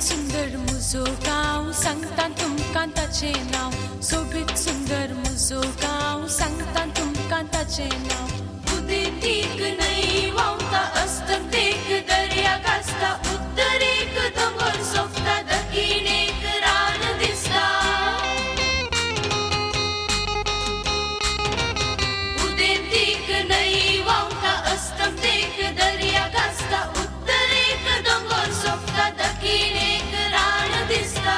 सुंदर मुजो गांव सांगता तुमकां ताचें नांव सोबीत सुंदर मुजो गांव सांगता तुमकां ताचें नांव उदेंतीक न्हंय व्हांवता अस्तंतेक दर्या कासता उत्तरेक दोंगर सोंपता दक्षिणेक रान दिसता उदेंतीक न्हंय व्हांवता अस्तंतेक दर्या कासता उत्तरेक दोंगर सोंपता दक्षिणेक रान दिसता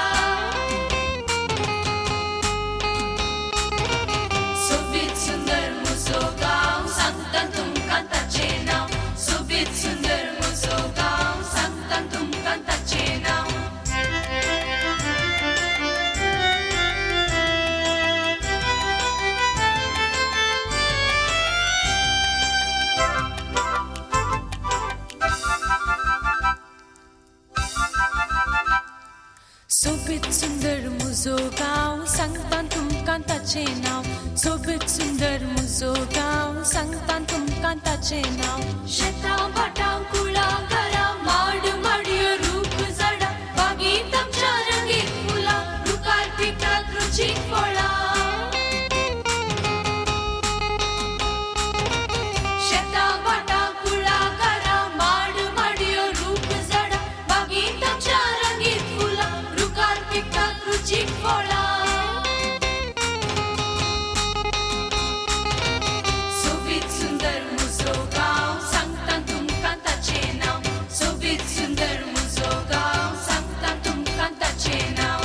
सोबीत सुंदर मुजो गांव सांगता तुमकां ताचें नांव सोबीत सुंदर मुजो गांव सांगता तुमकां ताचें नांव सोबीत सुंदर मुजो गांव सांगता तुमकां ताचें नांव सोबीत सुंदर मुजो गांव सांगता तुमकां ताचें नांव शेतां भाटां कुळां घरां माड माडयो रूख झाडां बागेंत आमच्या रंगीत फुलां रुखार पिकतात रुचीक फळां शेतां भाटां कुळां घरां माड माडयो रूख झाडां बागेंत आमच्या रंगीत फुलां रुखार पिकतात रुचीक फळां सोबीत सुंदर मुजो गांव सांगता तुमकां ताचें नांव सोबीत सुंदर मुजो गांव सांगता तुमकां ताचें नांव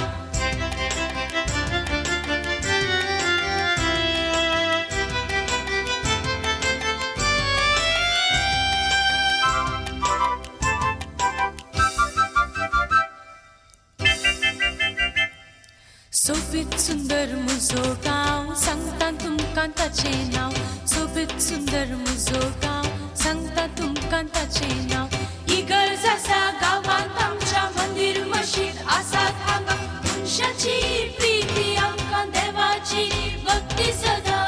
सोबीत सुंदर मुजो गांव सांगता तुमकां ताचें नांव सोबीत सुंदर मुजो गांव सांगता तुमकां ताचें नांव इगर्ज आसा गांवांत आमच्या मंदीर मशीद आसात हांगा मनशाची प्रिती आमकां देवाची भक्ती सदा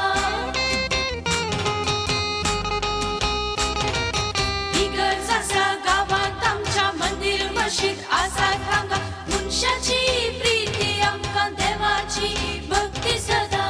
इगर्ज आसा गांवांत आमच्या मंदीर मशीद आसात हांगा मनशाची प्रिती आमकां देवाची भक्ती सदा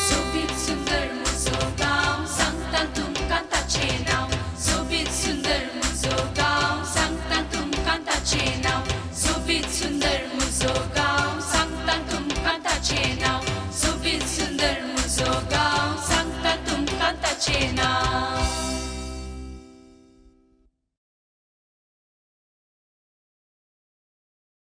सोबीत सुंदर मुजो गांव सांगता तुमकां ताचें नांव सोबीत सुंदर मुजो गांव सांगता तुमकां ताचें नांव सोबीत सुंदर मुजो गांव सांगता तुमकां ताचें नांव सोबीत सुंदर मुजो गांव सांगता तुमकां ताचें नांव